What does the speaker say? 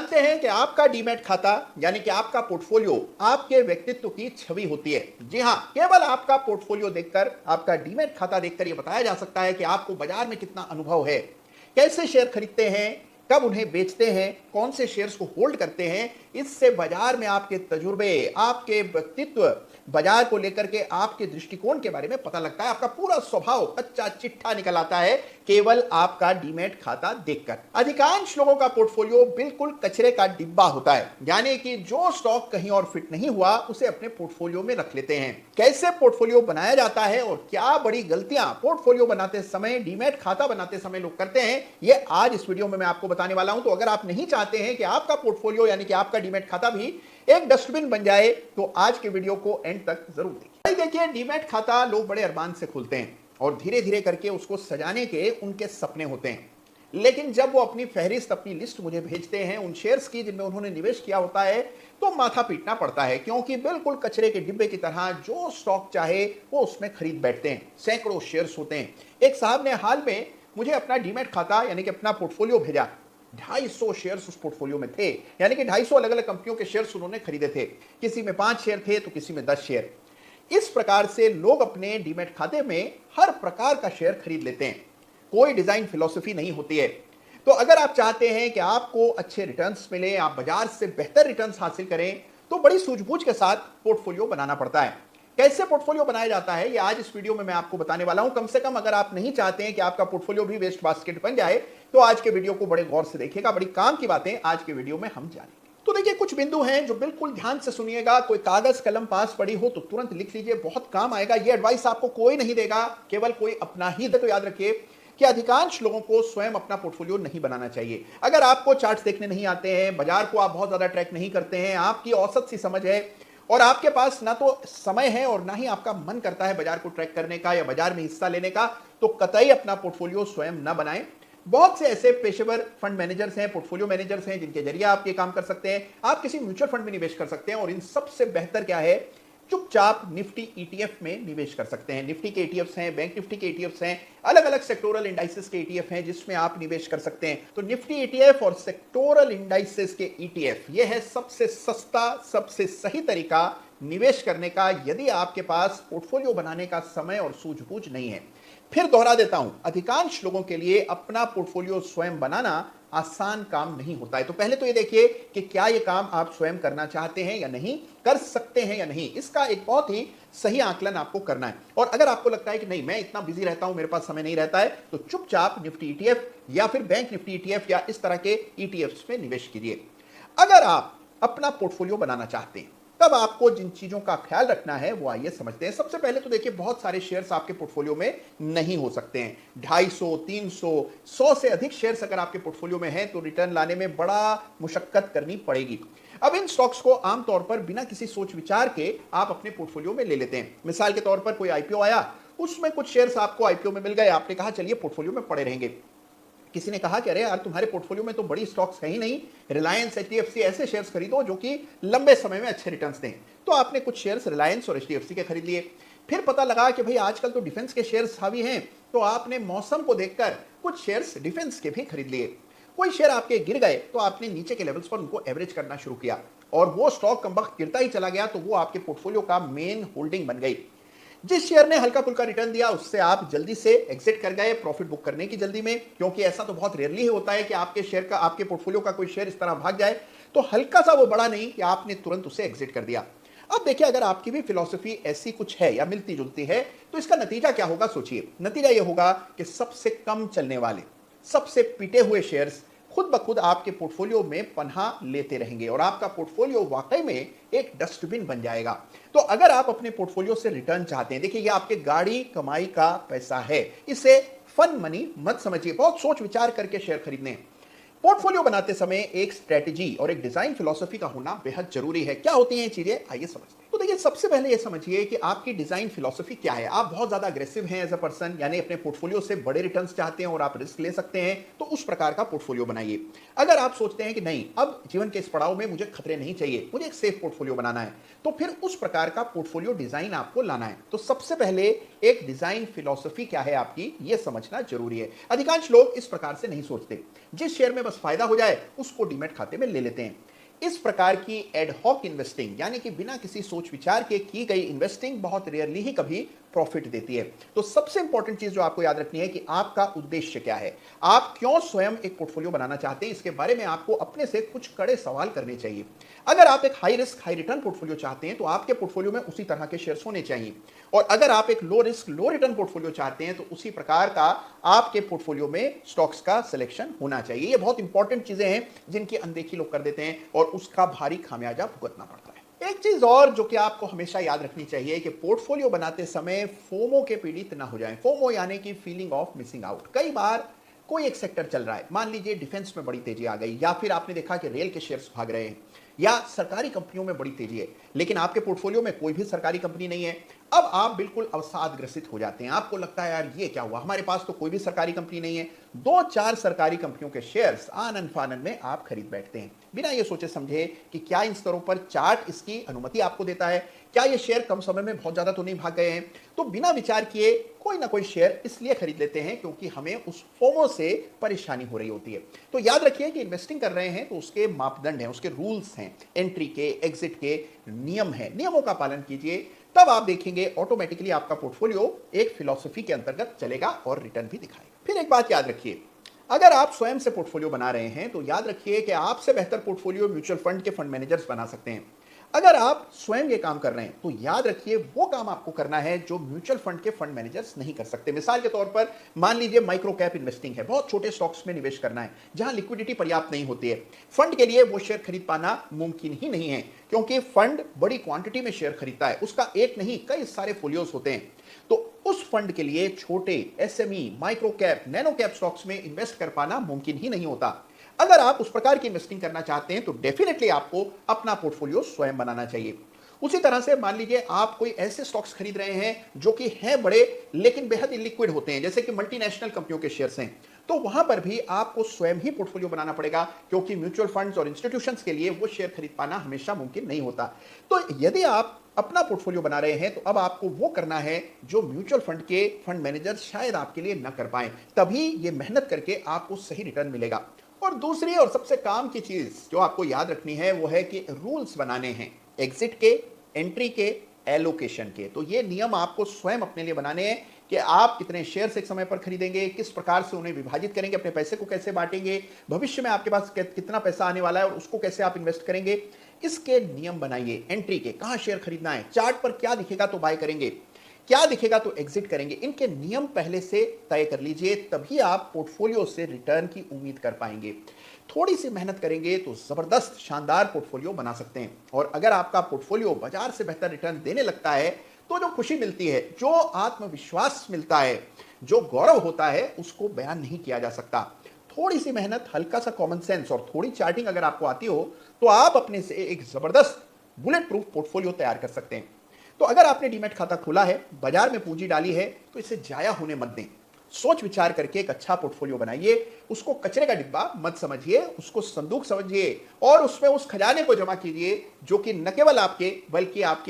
जानते हैं कि आपका डीमैट खाता यानी कि आपका पोर्टफोलियो आपके व्यक्तित्व की छवि होती है। जी हां, केवल आपका पोर्टफोलियो देखकर, आपका डीमैट खाता देखकर यह बताया जा सकता है कि आपको बाजार में कितना अनुभव है, कैसे शेयर खरीदते हैं, कब उन्हें बेचते हैं, कौन से शेयर्स को होल्ड करते हैं। इससे बाजार में आपके तजुर्बे, आपके व्यक्तित्व, बाजार को लेकर के आपके दृष्टिकोण के बारे में पता लगता है। आपका पूरा स्वभाव कच्चा चिट्ठा निकल आता है केवल आपका डीमैट खाता देखकर। अधिकांश लोगों का पोर्टफोलियो बिल्कुल कचरे का डिब्बा होता है, यानी कि जो स्टॉक कहीं और फिट नहीं हुआ उसे अपने पोर्टफोलियो में रख लेते हैं। कैसे पोर्टफोलियो बनाया जाता है और क्या बड़ी गलतियां पोर्टफोलियो बनाते समय, डीमैट खाता बनाते समय लोग करते हैं, ये आज इस वीडियो में मैं आपको बताने वाला हूं। तो अगर आप नहीं चाहते हैं कि आपका पोर्टफोलियो यानी कि आपका डीमैट खाता भी एक डस्टबिन बन जाए, तो आज के वीडियो को एंड तक जरूर देखिए। देखिए, डीमैट खाता लोग बड़े अरमान से खोलते हैं और धीरे धीरे करके उसको सजाने के उनके सपने होते हैं। लेकिन जब वो अपनी फहरिस्त, अपनी लिस्ट मुझे भेजते हैं उन शेयर्स की जिनमें उन्होंने निवेश किया होता है, तो माथा पीटना पड़ता है, क्योंकि बिल्कुल कचरे के डिब्बे की तरह जो स्टॉक चाहे वो उसमें खरीद बैठते हैं। सैकड़ों शेयर्स होते हैं। एक साहब ने हाल में मुझे अपना डीमैट खाता यानी कि अपना पोर्टफोलियो भेजा। 250 शेयर्स उस पोर्टफोलियो में थे, यानी कि 250 अलग अलग कंपनियों के शेयर्स उन्होंने खरीदे थे। किसी में 5 शेयर थे तो किसी में 10 शेयर। इस प्रकार से लोग अपने डीमैट खाते में हर प्रकार का शेयर खरीद लेते हैं। कोई डिजाइन फिलॉसफी नहीं होती है। तो अगर आप चाहते हैं कि आपको अच्छे रिटर्न्स मिले, आप बाजार से बेहतर रिटर्न्स हासिल करें, तो बड़ी सूझबूझ के साथ पोर्टफोलियो बनाना पड़ता है। कैसे पोर्टफोलियो बनाया जाता है, ये आज इस वीडियो में मैं आपको बताने वाला हूं। कम से कम अगर आप नहीं चाहते हैं कि आपका पोर्टफोलियो भी वेस्ट बास्केट बन जाए, तो आज के वीडियो को बड़े गौर से देखिएगा। बड़ी काम की बातें आज के वीडियो में हम जानेंगे। तो देखिए, कुछ बिंदु हैं जो बिल्कुल ध्यान से सुनिएगा। कोई कागज कलम पास पड़ी हो तो तुरंत लिख लीजिए, बहुत काम आएगा। ये एडवाइस आपको कोई नहीं देगा, केवल कोई अपना ही दे। तो याद रखिए कि अधिकांश लोगों को स्वयं अपना पोर्टफोलियो नहीं बनाना चाहिए। अगर आपको चार्ट्स देखने नहीं आते हैं, बाजार को आप बहुत ज्यादा ट्रैक नहीं करते हैं, आपकी औसत सी समझ है और आपके पास ना तो समय है और ना ही आपका मन करता है बाजार को ट्रैक करने का या बाजार में हिस्सा लेने का, तो कतई अपना पोर्टफोलियो स्वयं ना बनाएं। बहुत से ऐसे पेशेवर फंड मैनेजर्स हैं, पोर्टफोलियो मैनेजर्स हैं, जिनके जरिए आप ये काम कर सकते हैं। आप किसी म्यूचुअल फंड में निवेश कर सकते हैं और इन सबसे बेहतर क्या है, चुपचाप निफ्टी ईटीएफ में निवेश कर सकते हैं। निफ्टी के ईटीएफ्स हैं, बैंक निफ्टी के ईटीएफ्स हैं, अलग अलग सेक्टोरल इंडाइसेस के ईटीएफ हैं जिसमें आप निवेश कर सकते हैं। तो निफ्टी ईटीएफ और सेक्टोरल इंडाइसेस के ईटीएफ, ये है सबसे सस्ता, सबसे सही तरीका निवेश करने का, यदि आपके पास पोर्टफोलियो बनाने का समय और सूझबूझ नहीं है। फिर दोहरा देता हूं, अधिकांश लोगों के लिए अपना पोर्टफोलियो स्वयं बनाना आसान काम नहीं होता है। तो पहले तो ये देखिए कि क्या ये काम आप स्वयं करना चाहते हैं या नहीं, कर सकते हैं या नहीं। इसका एक बहुत ही सही आकलन आपको करना है। और अगर आपको लगता है कि नहीं, मैं इतना बिजी रहता हूं, मेरे पास समय नहीं रहता है, तो चुपचाप निफ्टी ईटीएफ या फिर बैंक निफ्टी ईटीएफ या इस तरह के ईटीएफ्स में निवेश कीजिए। अगर आप अपना पोर्टफोलियो बनाना चाहते हैं, तब आपको जिन चीजों का ख्याल रखना है वो आइए समझते हैं। सबसे पहले तो देखिए, बहुत सारे शेयर्स आपके पोर्टफोलियो में नहीं हो सकते हैं। 250, 300, 100 से अधिक शेयर्स अगर आपके पोर्टफोलियो में हैं तो रिटर्न लाने में बड़ा मुशक्कत करनी पड़ेगी। अब इन स्टॉक्स को आमतौर पर बिना किसी सोच विचार के आप अपने पोर्टफोलियो में ले लेते हैं। मिसाल के तौर पर कोई आईपीओ आया, उसमें कुछ शेयर्स आपको आईपीओ में मिल गए, आपने कहा चलिए पोर्टफोलियो में पड़े रहेंगे। किसी ने कहा कि अरे यार, तुम्हारे पोर्टफोलियो में तो बड़ी स्टॉक्स है ही नहीं, रिलायंस, एचडीएफसी ऐसे शेयर्स खरीदो जो कि लंबे समय में अच्छे रिटर्न्स दें। तो आपने कुछ शेयर्स रिलायंस और एचडीएफसी के खरीद लिए। फिर पता लगा कि भाई आजकल तो डिफेंस के शेयर्स हावी हैं, तो आपने मौसम को देखकर कुछ शेयर्स डिफेंस के भी खरीद लिए। कोई शेयर आपके गिर गए तो आपने नीचे के लेवल्स पर उनको एवरेज करना शुरू किया और वो स्टॉक कमबख्त गिरता ही चला गया, तो वो आपके पोर्टफोलियो का मेन होल्डिंग बन गई। जिस शेयर ने हल्का फुल्का रिटर्न दिया उससे आप जल्दी से एग्जिट कर गए, प्रॉफिट बुक करने की जल्दी में, क्योंकि ऐसा तो बहुत रेयरली होता है कि आपके शेयर का, आपके पोर्टफोलियो का कोई शेयर इस तरह भाग जाए। तो हल्का सा वो बड़ा नहीं कि आपने तुरंत उसे एग्जिट कर दिया। अब देखिए, अगर आपकी भी फिलॉसफी ऐसी कुछ है या मिलती जुलती है, तो इसका नतीजा क्या होगा, सोचिए। नतीजा यह होगा कि सबसे कम चलने वाले, सबसे पिटे हुए शेयर्स खुद ब खुद आपके पोर्टफोलियो में पनाह लेते रहेंगे और आपका पोर्टफोलियो वाकई में एक डस्टबिन बन जाएगा। तो अगर आप अपने पोर्टफोलियो से रिटर्न चाहते हैं, देखिए ये आपके गाड़ी कमाई का पैसा है, इसे फन मनी मत समझिए। बहुत सोच विचार करके शेयर खरीदने। पोर्टफोलियो बनाते समय एक स्ट्रेटेजी और एक डिजाइन फिलॉसफी का होना बेहद जरूरी है। क्या होती हैं ये चीजें, आइए समझते हैं। तो देखिए, सबसे पहले ये समझिए कि आपकी डिजाइन फिलॉसफी क्या है। आप बहुत ज्यादा अग्रेसिव हैं एज अ पर्सन, यानी अपने पोर्टफोलियो से बड़े रिटर्न्स चाहते हैं और आप रिस्क ले सकते हैं, तो उस प्रकार का पोर्टफोलियो बनाइए। अगर आप सोचते हैं कि नहीं, अब जीवन के इस पड़ाव में मुझे खतरे नहीं चाहिए, मुझे एक सेफ पोर्टफोलियो बनाना है, तो फिर उस प्रकार का पोर्टफोलियो डिजाइन आपको लाना है। तो सबसे पहले एक डिजाइन फिलॉसफी क्या है आपकी, यह समझना जरूरी है। अधिकांश लोग इस प्रकार से नहीं सोचते, जिस शेयर में बस फायदा हो जाए उसको डीमैट खाते में ले लेते हैं। इस प्रकार की एड हॉक इन्वेस्टिंग, यानी कि बिना किसी सोच विचार के की गई इन्वेस्टिंग बहुत रेयरली ही कभी प्रॉफिट देती है। तो सबसे इंपॉर्टेंट चीज जो आपको याद रखनी है कि आपका उद्देश्य क्या है, आप क्यों स्वयं एक पोर्टफोलियो बनाना चाहते हैं, इसके बारे में आपको अपने से कुछ कड़े सवाल करने चाहिए। अगर आप एक high risk high return portfolio चाहते हैं तो आपके पोर्टफोलियो में उसी तरह के शेयर्स होने चाहिए, और अगर आप एक लो रिस्क लो रिटर्न पोर्टफोलियो चाहते हैं तो उसी प्रकार का आपके पोर्टफोलियो में स्टॉक्स का सिलेक्शन होना चाहिए। ये बहुत इंपॉर्टेंट चीजें हैं जिनकी अनदेखी लोग कर देते हैं और उसका भारी खामियाजा भुगतना पड़ता है। एक चीज और जो कि आपको हमेशा याद रखनी चाहिए कि पोर्टफोलियो बनाते समय फोमो के पीड़ित ना हो जाएं। फोमो यानी कि फीलिंग ऑफ मिसिंग आउट। कई बार कोई एक सेक्टर चल रहा है, मान लीजिए डिफेंस में बड़ी तेजी आ गई, या फिर आपने देखा कि रेल के शेयर्स भाग रहे हैं, या सरकारी कंपनियों में बड़ी तेजी है, लेकिन आपके पोर्टफोलियो में कोई भी सरकारी कंपनी नहीं है। अब आप बिल्कुल अवसादग्रसित हो जाते हैं, आपको लगता है यार ये क्या हुआ, हमारे पास तो कोई भी सरकारी कंपनी नहीं है। 2-4 सरकारी कंपनियों के शेयर्स आनन फानन में आप खरीद बैठते हैं, बिना ये सोचे समझे कि क्या इन स्तरों पर चार्ट इसकी अनुमति आपको देता है, क्या ये शेयर कम समय में बहुत ज्यादा तो नहीं भाग गए हैं। तो बिना विचार किए कोई ना कोई शेयर इसलिए खरीद लेते हैं क्योंकि हमें उस फोमो से परेशानी हो रही होती है। तो याद रखिए कि इन्वेस्टिंग कर रहे हैं तो उसके मापदंड हैं, उसके रूल्स हैं, एंट्री के एग्जिट के नियम हैं, नियमों का पालन कीजिए, तब आप देखेंगे ऑटोमेटिकली आपका पोर्टफोलियो एक फिलॉसफी के अंतर्गत चलेगा और रिटर्न भी दिखाएगा। फिर एक बात याद रखिए, अगर आप स्वयं से पोर्टफोलियो बना रहे हैं तो याद रखिए कि आपसे बेहतर पोर्टफोलियो म्यूचुअल फंड के फंड मैनेजर्स बना सकते हैं। अगर आप स्वयं ये काम कर रहे हैं तो याद रखिए वो काम आपको करना है जो म्यूचुअल फंड के फंड मैनेजर्स नहीं कर सकते। मिसाल के तौर पर मान लीजिए माइक्रो कैप इन्वेस्टिंग है, बहुत छोटे स्टॉक्स में निवेश करना है जहां लिक्विडिटी पर्याप्त नहीं होती है। फंड के लिए वो शेयर खरीद पाना मुमकिन ही नहीं है, क्योंकि फंड बड़ी क्वांटिटी में शेयर खरीदता है, उसका एक नहीं कई सारे फोलियोस होते हैं। तो उस फंड के लिए छोटे SME, micro cap, nano cap stocks में इन्वेस्ट कर पाना मुमकिन ही नहीं होता। अगर आप उस प्रकार की इन्वेस्टिंग करना चाहते हैं तो डेफिनेटली आपको अपना पोर्टफोलियो स्वयं बनाना चाहिए। उसी तरह से मान लीजिए आप कोई ऐसे स्टॉक्स खरीद रहे हैं जो कि हैं बड़े लेकिन बेहद इलिक्विड होते हैं, जैसे कि मल्टीनेशनल कंपनियों के शेयर्स हैं, तो वहां पर भी आपको स्वयं ही पोर्टफोलियो बनाना पड़ेगा, क्योंकि म्यूचुअल फंड्स और इंस्टीट्यूशंस के लिए वो शेयर खरीद पाना हमेशा मुमकिन नहीं होता। तो यदि आप अपना पोर्टफोलियो बना रहे हैं तो अब आपको वो करना है जो म्यूचुअल फंड के फंड मैनेजर शायद आपके लिए न कर पाए, तभी ये मेहनत करके आपको सही रिटर्न मिलेगा। और दूसरी और सबसे काम की चीज जो आपको याद रखनी है वो है कि रूल्स बनाने हैं, एग्जिट के, एंट्री के, एलोकेशन के। तो ये नियम आपको स्वयं अपने लिए बनाने हैं कि आप कितने शेयर्स एक समय पर खरीदेंगे, किस प्रकार से उन्हें विभाजित करेंगे, अपने पैसे को कैसे बांटेंगे, भविष्य में आपके पास कितना पैसा आने वाला है और उसको कैसे आप इन्वेस्ट करेंगे, इसके नियम बनाइए। एंट्री के, कहां शेयर खरीदना है, चार्ट पर क्या दिखेगा तो बाय करेंगे, क्या दिखेगा तो एग्जिट करेंगे, इनके नियम पहले से तय कर लीजिए, तभी आप पोर्टफोलियो से रिटर्न की उम्मीद कर पाएंगे। थोड़ी सी मेहनत करेंगे तो जबरदस्त शानदार पोर्टफोलियो बना सकते हैं। और अगर आपका पोर्टफोलियो बाजार से बेहतर रिटर्न देने लगता है तो जो खुशी मिलती है, जो आत्मविश्वास मिलता है, जो गौरव होता है, उसको बयान नहीं किया जा सकता। थोड़ी सी मेहनत, हल्का सा कॉमन सेंस और थोड़ी चार्टिंग अगर आपको आती हो तो आप अपने से एक जबरदस्त बुलेट प्रूफ पोर्टफोलियो तैयार कर सकते हैं। तो अगर आपने डीमैट खाता खोला है, बाजार में पूंजी डाली है, तो इसे जाया होने मत दें। सोच विचार करके एक अच्छा पोर्टफोलियो बनाइए, उसको कचरे का डिब्बा मत समझिए, उसको संदूक समझिए और उसमें उस खजाने को जमा कीजिए जो कि न केवल आपके बल्कि आपके